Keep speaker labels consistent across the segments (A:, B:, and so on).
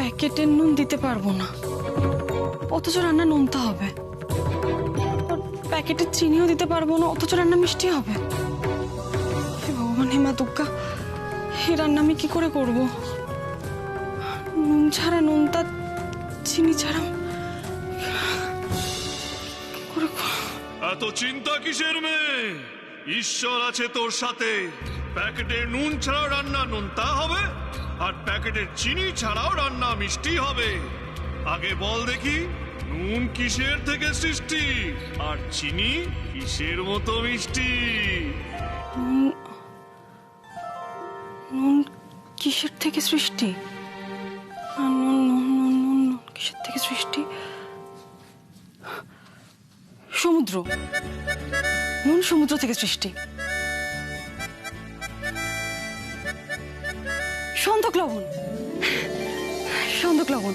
A: প্যাকেটের নুন দিতে পারবো না, অথচ রান্না নোনতা হবে। প্যাকেটের চিনিও দিতে পারবো না, অথচ রান্না মিষ্টি হবে। হে ভগবান, হে মা দুর্গা, এই রান্না আমি কি করে করব? নুন ছাড়া নোনতা, চিনি ছাড়া কি করে
B: এত চিন্তা কিসের মেয়ে? ঈশ্বর আছে তোর সাথে। প্যাকেটের নুন ছাড়াও রান্না নোনতা হবে, আর প্যাকেটের চিনি ছাড়াও রান্না মিষ্টি হবে। আগে বল দেখি, নুন কিসের থেকে সৃষ্টি আর চিনি কিসের মতো মিষ্টি?
A: নুন কিসের থেকে সৃষ্টি? নুন নুন নুন নুন নুন কিসের থেকে সৃষ্টি? সমুদ্র। নুন সমুদ্র থেকে সৃষ্টি। সন্দক লবণ। সন্দক লবণ।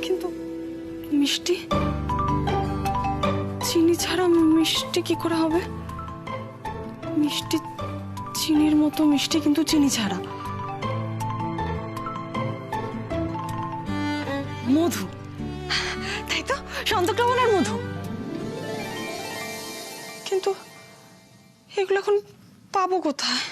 A: কিন্তু মিষ্টি, চিনি ছাড়া মিষ্টি কি করে হবে? মিষ্টি চিনির মতো মিষ্টি, কিন্তু চিনি ছাড়া। মধু, তাই তো, সন্দক লবণ আর মধু। কিন্তু এগুলো এখন পাবো কোথায়?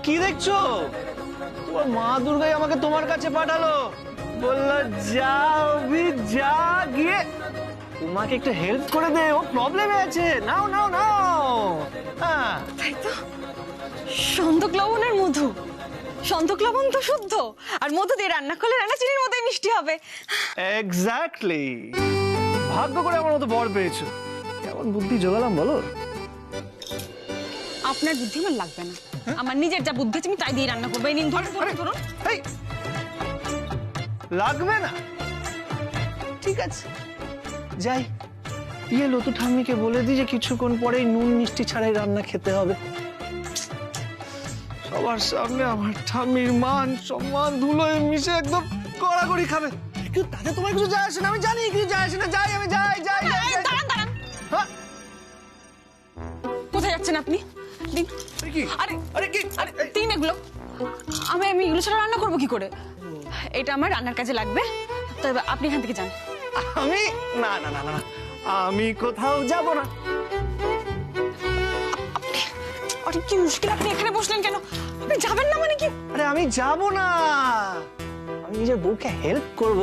C: কি দেখছো? তোমার মা দুর্গাই আমাকে তোমার কাছে পাঠালো, বললো যাও যা গিয়ে তোমাকে একটু হেল্প করে দে, ও প্রবলেমে আছে। নাও নাও নাও। হ্যাঁ
A: তাই তো, সন্দক লবণ আর মধু। সন্দক লবণ তো শুদ্ধ, আর মধু দিয়ে রান্না করলে রান্না চিনির মতোই মিষ্টি হবে।
C: এক্স্যাক্টলি। ভাগ্য করে আমার মতো বর পেয়েছো। কেমন বুদ্ধি জোগালাম বলো?
A: আপনার বুদ্ধি আমার লাগবে না, আমার নিজের যা বুদ্ধি আছে আমি তাই দিয়ে রান্না করবো। এই নিন, ধরুন।
C: এই, লাগবে না? ঠিক আছে, যাই ইয়ে লতু ঠাম্মিকে বলে দিই যে কিছুক্ষণ পরেই নুন মিষ্টি ছাড়াই রান্না খেতে হবে। সবার সামনে আমার ঠাম্মির মান সম্মান ধুলোয় মিশে একদম কড়াকড়ি খাবে। কিন্তু তাতে তোমার কিছু যায় আসে না, আমি জানি কিছু যায় আসে না। যাই আমি, যাই যাই।
A: দাঁড়ান।
C: হ্যাঁ,
A: কোথায় যাচ্ছেন আপনি? দিন।
C: কি?
A: আরে
C: আরে কি?
A: আরে দিন এগুলো। আমি এগুলো ছাড়া রান্না করবো কি করে? এটা আমার রান্নার কাজে লাগবে, তবে আপনি এখান থেকে যান।
C: আমি না না না না, আমি কোথাও যাব না।
A: আরে কি মুশকিল, আপনি এখানে বসলেন কেন? আপনি যাবেন না মানে কি?
C: আরে আমি যাব না, আমি নিজের বউকে হেল্প করব।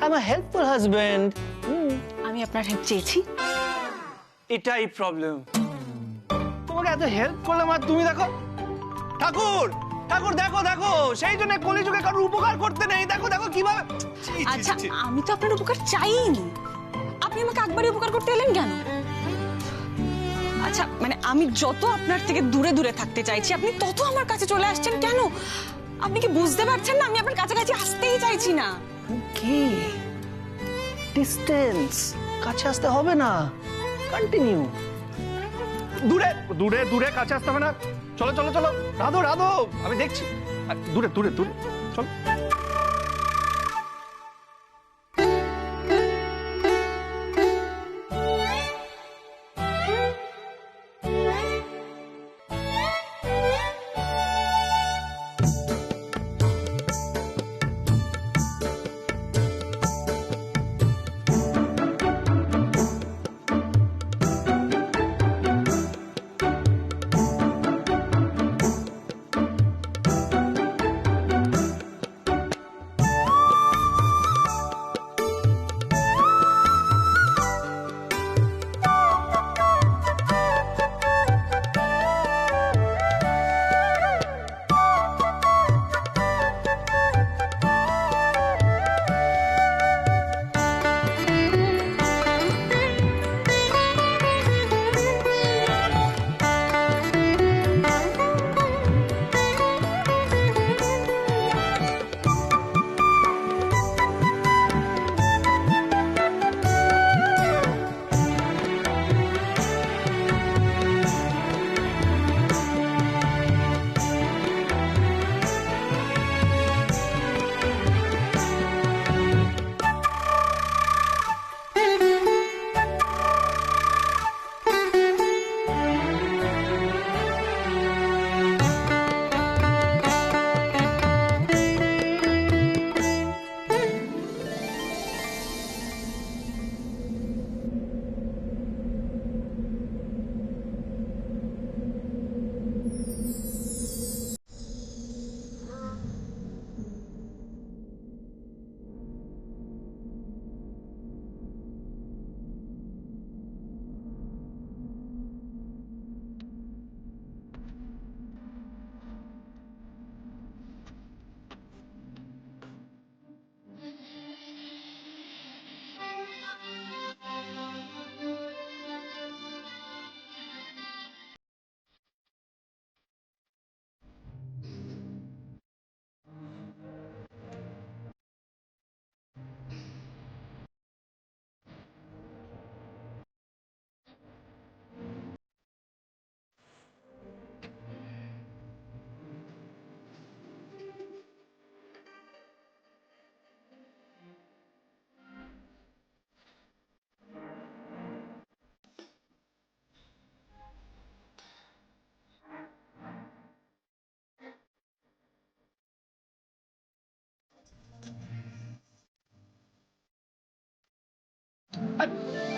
C: I am a helpful husband.
A: আমি আপনার হেল্প চেয়েছি।
C: এটাই প্রবলেম। তোমাকে এত হেল্প করলাম আর তুমি দেখো, ঠাকুর ঠাকুর দেখো দেখো, সেই জন্য কলিযুগে কারোর উপকার করতে নেই। দেখো দেখো কিভাবে।
A: আচ্ছা, আমি তো আপনার উপকার চাইনি, আপনি আমাকে একবারই উপকার করতে এলেন কেন? আচ্ছা, মানে আমি যত আপনার থেকে দূরে দূরে থাকতে চাইছি, আপনি তত আমার কাছে চলে আসছেন কেন? আপনি কি বুঝতে পারছেন না আমি আপনার কাছাকাছি আসতেই চাইছি না?
C: কি ডিসটেন্স, কাছে আসতে হবে না, কন্টিনিউ। দূরে দূরে দূরে, কাছে আসতে হবে না। চলো চলো চলো, রাধো রাধো, আমি দেখছি। দূরে দূরে দূরে চলো।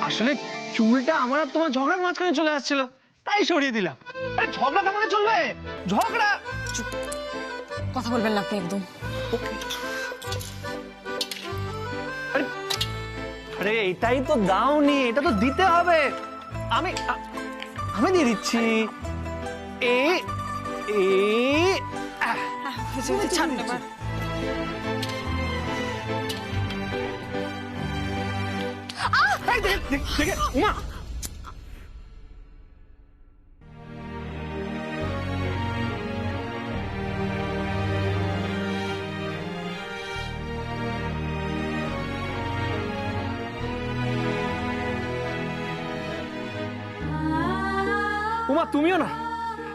C: আসলে চুলটা আমার আর তোমার ঝগড়ার মাঝখানে চলে আসছিল, তাই সরিয়ে দিলাম। আরে ঝগড়া কেমন চলবে? ঝগড়া
A: কথা বলবেন না আপনি একদম।
C: আরে এটাই তো দাওনি, এটা তো দিতে হবে। আমি আমি দিয়ে দিচ্ছি। এ এ
A: ছাড়ুন এবার।
C: দেখে উমা, উমা তুমিও না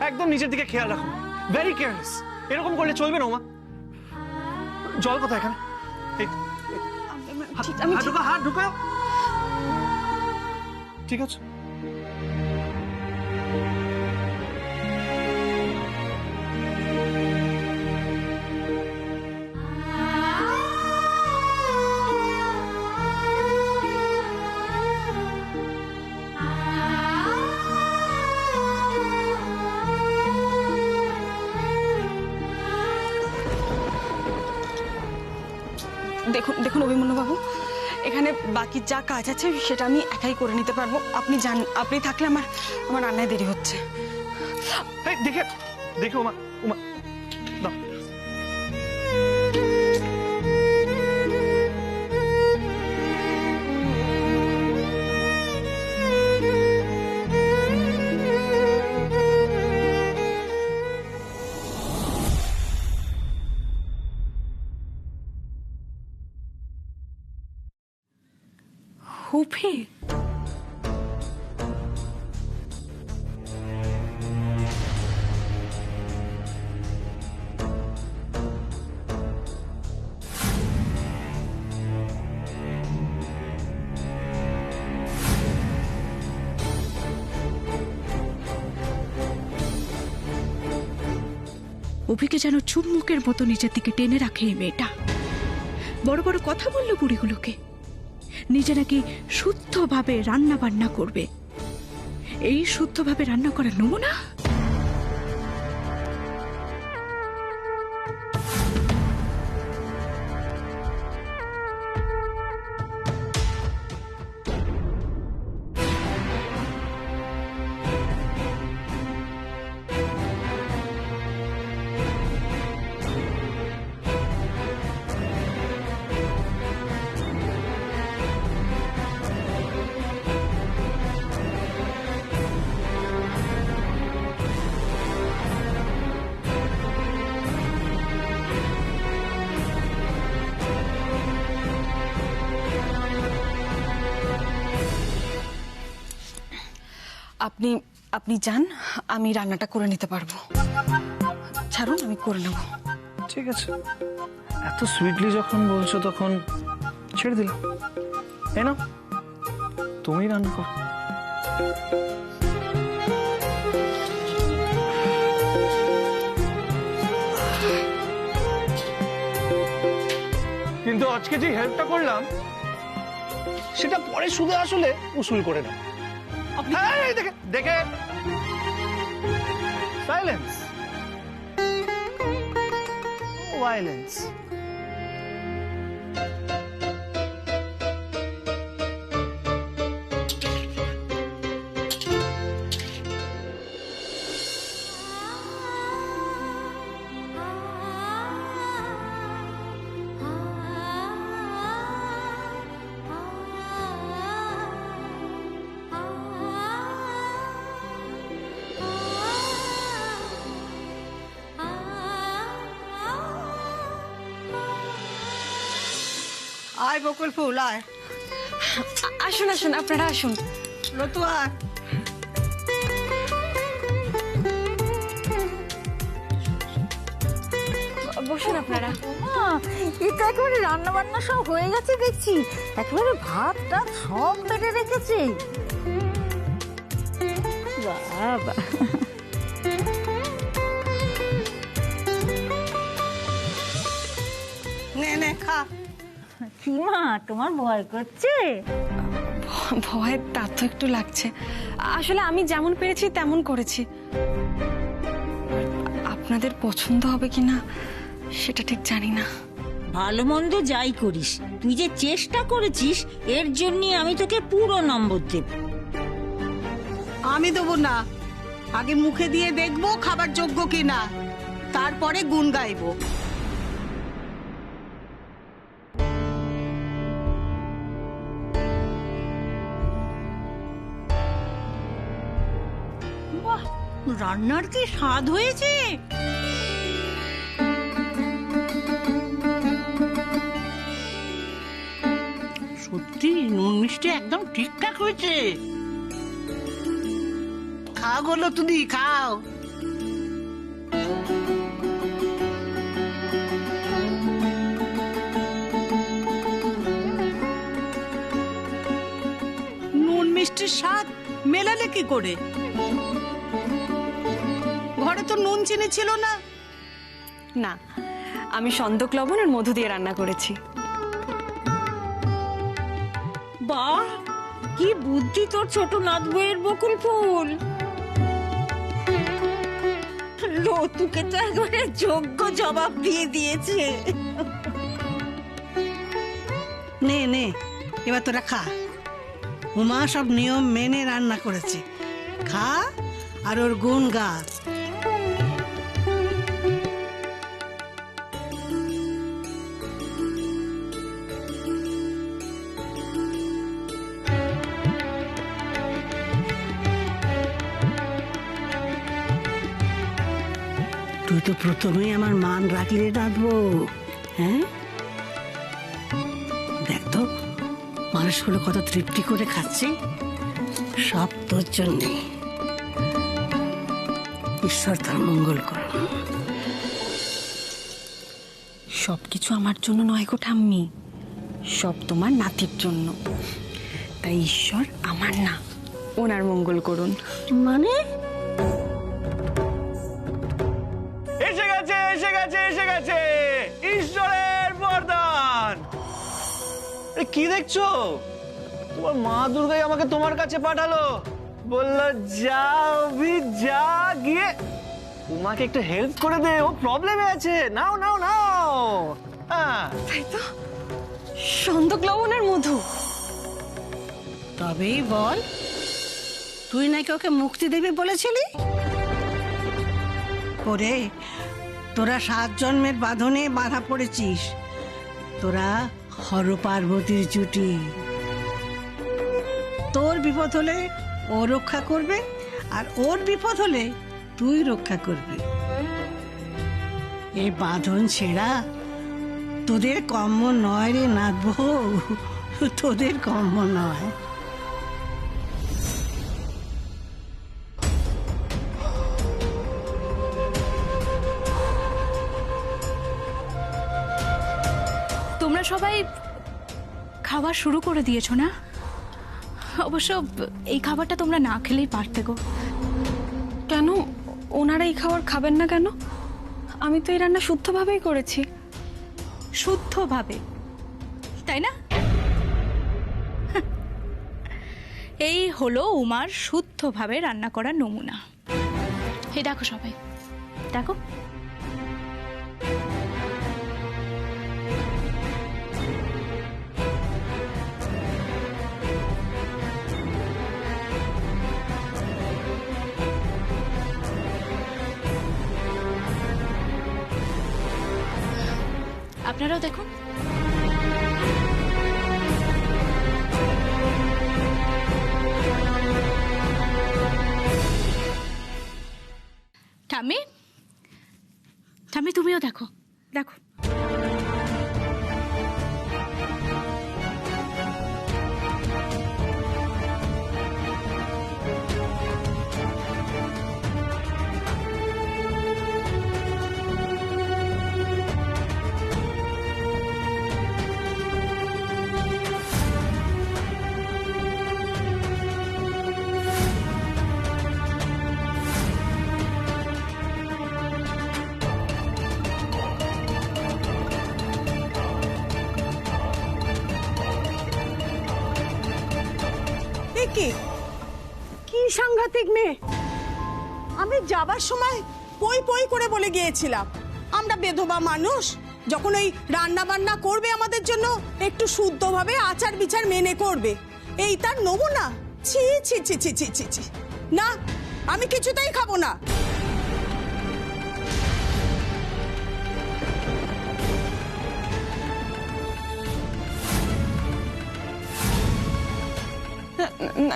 C: একদম নিজের দিকে খেয়াল রাখো, ভেরি কেয়ারলেস। এরকম করলে চলবে না উমা। জল কোথায় এখানে? হাত ঢুকাও। ঠিক আছে।
A: দেখুন দেখুন অভিমন্যু বাবু, এখানে বাকি যা কাজ আছে সেটা আমি একাই করে নিতে পারবো। আপনি যান, আপনি থাকলে আমার আমার রান্নায় দেরি হচ্ছে।
C: দেখে দেখে উমা, উমা দাও।
A: হুফি
D: অভিকে যেন চুম্বকের মতো নিজের দিকে টেনে রাখে এই মেয়েটা। বড় বড় কথা বললো বুড়িগুলোকে, নিজে নাকি শুদ্ধভাবে রান্না বান্না করবে। এই শুদ্ধভাবে রান্না করার নমুনা।
A: আপনি আপনি যান, আমি রান্নাটা করে নিতে পারবো। ছাড়ুন, আমি করে নেব।
C: ঠিক আছে, এত সুইটলি যখন বলছো তখন ছেড়ে দিলাম। এই নাও, তুমি রান্না করো। কিন্তু আজকে যে হেল্পটা করলাম সেটা পরে শুধু আসলে উসুল করে নাও। দেখে দেখে সাইলেন্স, ভায়োলেন্স।
E: আয় বকুল ফুল আয়।
A: আসুন আসুন, আপনারা আসুন।
E: রতু আয়।
A: বসুন আপনারা।
E: মা, এটা একেবারে রান্না বান্না সব হয়ে গেছে দেখছি, একেবারে ভাত টাত সব বেড়ে রেখেছে। বাবা, নে নে খা। কি মা, তোমার ভয় করছে?
A: ভয় তা তো একটু লাগছে। আসলে আমি যেমন পেরেছি তেমন করেছি। আপনাদের পছন্দ হবে কিনা সেটা ঠিক জানি না।
E: ভালো মন্দ যাই করিস, তুই যে চেষ্টা করেছিস এর জন্য আমি তোকে পুরো নম্বর দেব।
F: আমি দেবো না, আগে মুখে দিয়ে দেখবো খাবার যোগ্য কিনা, তারপরে গুণ গাইবো। বাহ, রান্নার কি স্বাদ হয়েছে! সত্যি নুন মিষ্টি একদম ঠিকঠাক হয়েছে। খাও গো তুদি, খাও। নুন মিষ্টির স্বাদ মেলালে কি করে? ঘরে তো নুন চিনি ছিল না।
A: না, আমি সন্দক লবণ আর মধু দিয়ে রান্না করেছি।
E: বাহ, কি বুদ্ধি তোর ছোট নাত বইয়ের, বকুল ফুল। লতুকে তো একবারে যোগ্য জবাব দিয়ে দিয়েছে।
F: নে নে, এবার তোরা খা। উমা সব নিয়ম মেনে রান্না করেছে, খা আর ওর গুণ গা। তুই তো প্রথমেই আমার মান রাখলে রাখবো। হ্যাঁ, দেখ তো মানুষগুলো কত তৃপ্তি করে খাচ্ছে, সব তোর জন্যে। ঈশ্বর তার মঙ্গল করো।
A: সবকিছু আমার জন্য নয় গো ঠাম্মি, সব তোমার নাতির জন্য। তাই ঈশ্বর আমার না, ওনার মঙ্গল করুন।
F: মানে
C: এসে গেছে এসে গেছে এসে গেছে ঈশ্বরের বরদান। এ কি দেখছো? তোমার মা দুর্গাই আমাকে তোমার কাছে পাঠালো, বললো যাও যা গিয়ে তোমাকে একটু হেল্প করে দে, ও প্রবলেমে আছে। নাও নাও নাও। হ্যাঁ,
A: তাই তো, সন্দক লবণ আর মধু।
F: তবেই বল, তুই নাকি ওকে মুক্তি দেবে বলেছিলি? ওরে, তোরা 7 জন্মের বাঁধনে বাঁধা পড়েছিস। তোরা হর পার্বতীর জুটি। তোর বিপদ হলে ও রক্ষা করবে, আর ওর বিপদ হলে তুই রক্ষা করবি। এই বাঁধন ছেড়া তোদের কম্ম নয় রে নাথ বউ, তোদের কম্ম নয়।
D: তোমরা সবাই খাওয়া শুরু করে দিয়েছো না? অবশ্য এই খাবারটা তোমরা না খেলেই পারতে গো।
A: কেন ওনারা এই খাবার খাবেন না কেন? আমি তো এই রান্না শুদ্ধভাবেই করেছি।
D: শুদ্ধভাবে, তাই না? এই হলো উমার শুদ্ধভাবে রান্না করার নমুনা। হে দেখো সবাই, দেখো। আপনারাও দেখুন। ঠাম্মি, ঠাম্মি তুমিও দেখো, দেখো।
G: কি কি সাংঘাতিক মেয়ে! আমি যাবার সময় পই পই করে বলে গিয়েছিলাম আমরা বেধবা মানুষ, যখন ওই রান্না বান্না করবে আমাদের জন্য একটু শুদ্ধভাবে আচার বিচার মেনে করবে, এই তার নমুনা। ছি ছি ছি ছি ছি ছি ছি, না আমি কিছুতেই খাবো না।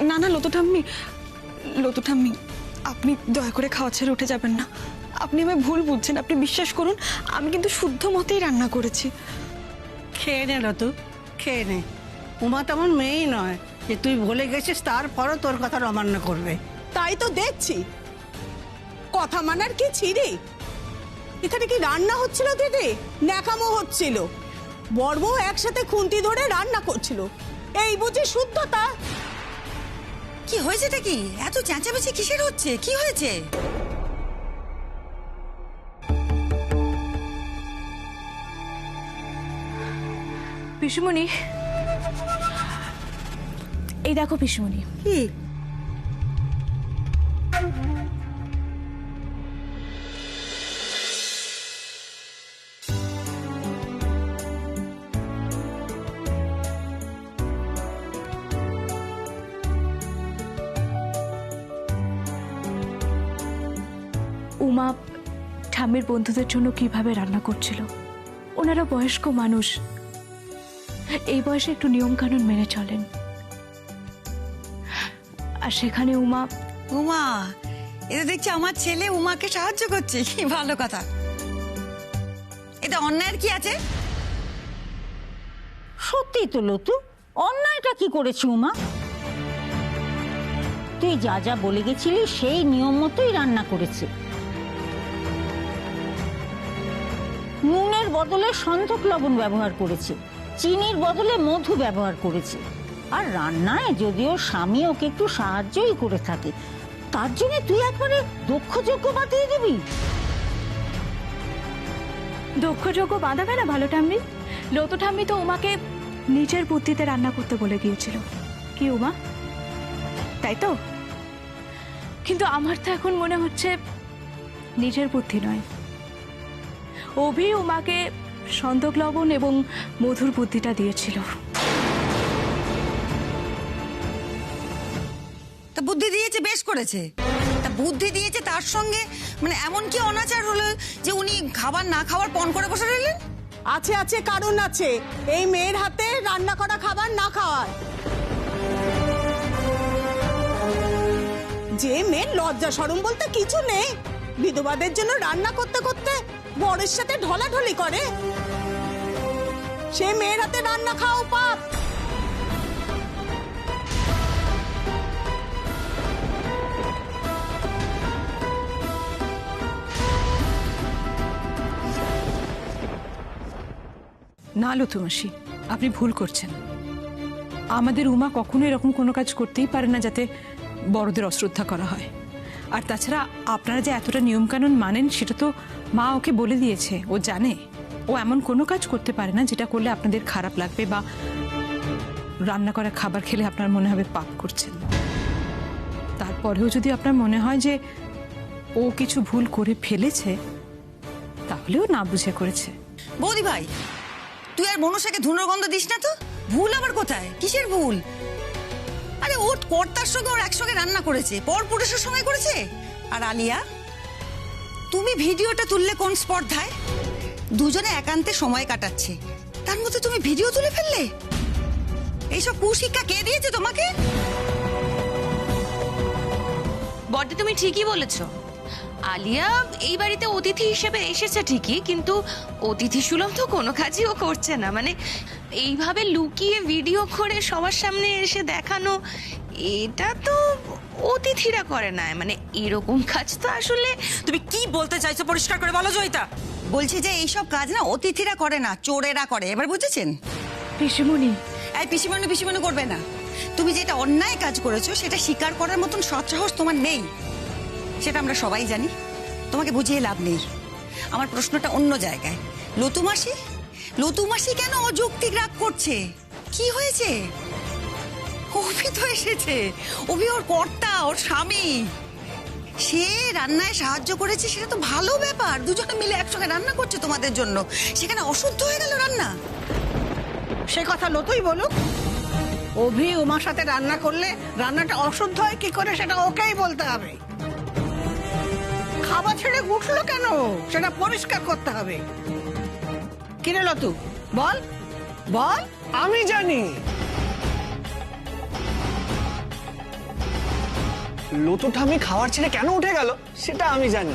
A: না না লতু ঠাম্মি, লতু ঠাম্মি, আপনি দয়া করে খাওয়া ছেড়ে উঠে যাবেন না। আপনি আমায় ভুল বুঝছেন, আপনি বিশ্বাস করুন আমি কিন্তু শুদ্ধ মতেই রান্না করেছি।
F: খেয়ে নে লতু, খেয়ে নে। উমা তেমন মেয়েই নয় যে তুই বলে গেছিস তারপরও তোর কথা অমান্য করবে।
G: তাই তো দেখছি, কথা মানার কি ছিঁড়ি। এখানে কি রান্না হচ্ছিল দিদি, ন্যাকামো হচ্ছিল? বড় বউ একসাথে খুন্তি ধরে রান্না করছিল, এই বুঝি শুদ্ধতা?
E: কি হয়েছেটা কি? এত চেঁচামেচি কিসের হচ্ছে? কি হয়েছে?
D: পিসুমণি, এই দেখো পিসুমণি।
E: কি
D: উমা ঠাম্মির বন্ধুদের জন্য কিভাবে রান্না করছিল। ওনারা বয়স্ক মানুষ, এই বয়সে একটু নিয়ম কানুন মেনে চলেন। আর সেখানে উমা
E: উমা, এটা দেখছি আমার ছেলে উমাকে সাহায্য করছে, কি ভালো কথা। এটা অন্যায়ের কি আছে?
H: সত্যি তো লতু, অন্যায়টা কি করেছি উমা? তুই যা যা বলে গেছিলি সেই নিয়ম মতোই রান্না করেছে। নুনের বদলে সন্ধক লবণ ব্যবহার করেছে, চিনির বদলে মধু ব্যবহার করেছে। আর রান্নায় যদিও স্বামী ওকে একটু সাহায্যই করে থাকে, তার জন্য তুই একবারে দক্ষযোগ্য বাতিয়ে দিবি?
D: দক্ষযোগ্য বাঁধাবে না ভালো ঠাম্মি? লতু ঠাম্মি তো উমাকে নিজের বুদ্ধিতে রান্না করতে বলে গিয়েছিল, কি উমা, তাই তো? কিন্তু আমার তো এখন মনে হচ্ছে নিজের বুদ্ধি নয়, অভি উমাকে সন্ধক লবণ এবং মধুর বুদ্ধিটা দিয়েছিল।
E: তা বুদ্ধি দিয়েছে, বেশ করেছে। তা বুদ্ধি দিয়েছে, তার সঙ্গে মানে এমন কি অনাচার হলো যে উনি খাবার না খাওয়ার পণ করে বসে রইলেন?
G: আছে আছে, কারণ আছে এই মেয়ের হাতে রান্না করা খাবার না খাওয়ার। যে মেয়ের লজ্জা শরম বলতে কিছু নেই, বিধবাদের জন্য রান্না করতে করতে বরের সাথে ঢলাঢলি করে, সে মেয়ের হাতে রান্না খাও পাপ।
I: না লতু মাসি, আপনি ভুল করছেন। আমাদের উমা কখনো এরকম কোনো কাজ করতেই পারে না যাতে বড়দের অশ্রদ্ধা করা হয়। আর তাছাড়া আপনারা যে এতটা নিয়মকানুন মানেন সেটা তো মা ওকে বলে দিয়েছে, ও জানে। ও এমন কোনো কাজ করতে পারে না যেটা করলে আপনাদের খারাপ লাগবে বা রান্না করা খাবার খেলে আপনার মনে হবে পাপ করছেন। তারপরেও যদি আপনার মনে হয় যে ও কিছু ভুল করে ফেলেছে, তাহলেও না বুঝে করেছে।
E: বৌদি ভাই, তুই আর মনুষ্যকে ধুনোর গন্ধ দিস না তো। ভুল আবার কোথায়? কিসের ভুল? আরে ওর কর্তার সঙ্গে ওর একসঙ্গে রান্না করেছে, পর পুরুষের সঙ্গে করেছে। আর আলিয়া, তুমি ভিডিওটা তুললে কোন স্পর্ধায়? দুজনে একান্তে সময় কাটাচ্ছে, তার মধ্যে তুমি ভিডিও তুলে ফেললে। এইসব কুশিক্ষা কে দিয়েছে তোমাকে?
J: বড়দি, তুমি ঠিকই বলেছ। আলিয়া এই বাড়িতে অতিথি হিসেবে এসেছে ঠিকই, কিন্তু অতিথি সুলভ তো কোনো কাজই ও করছে না। মানে এইভাবে লুকিয়ে ভিডিও করে সবার সামনে এসে দেখানো, এটা তো অতিথিরা করে না। মানে এরকম কাজ তো আসলে।
E: তুমি কি বলতে চাইছো পরিষ্কার করে বলো জয়িতা। বলছি যে এইসব কাজ না অতিথিরা করে না, চোরেরা করে। এবার বুঝেছেন?
D: পিসিমণি,
E: এই পিসিমণি পিসিমণি করবে না। তুমি যেটা অন্যায় কাজ করেছো সেটা স্বীকার করার মতন সৎসাহস তোমার নেই, সেটা আমরা সবাই জানি। তোমাকে বুঝিয়ে লাভ নেই। আমার প্রশ্নটা অন্য জায়গায়। লতু মাসি কেন অযৌক্তিক রাগ করছে? কি হয়েছে? ও অভি তো এসেছে, অভি ওর কর্তা, ওর স্বামী, সে রান্নায় সাহায্য করেছে, সেটা তো ভালো ব্যাপার। দুজনে মিলে একসঙ্গে রান্না করছে তোমাদের জন্য, সেখানে অশুদ্ধ হয়ে গেল রান্না?
F: সে কথা লতুই বলুক। অভি উমার সাথে রান্না করলে রান্নাটা অশুদ্ধ হয় কি করে সেটা ওকেই বলতে হবে। খাবার ছেড়ে উঠলো কেন সেটা পরিষ্কার করতে হবে। কিরে লতু, বল বল।
C: আমি জানি লতু ঠাম্মি খাবার ছেড়ে কেন উঠে গেল, সেটা আমি জানি।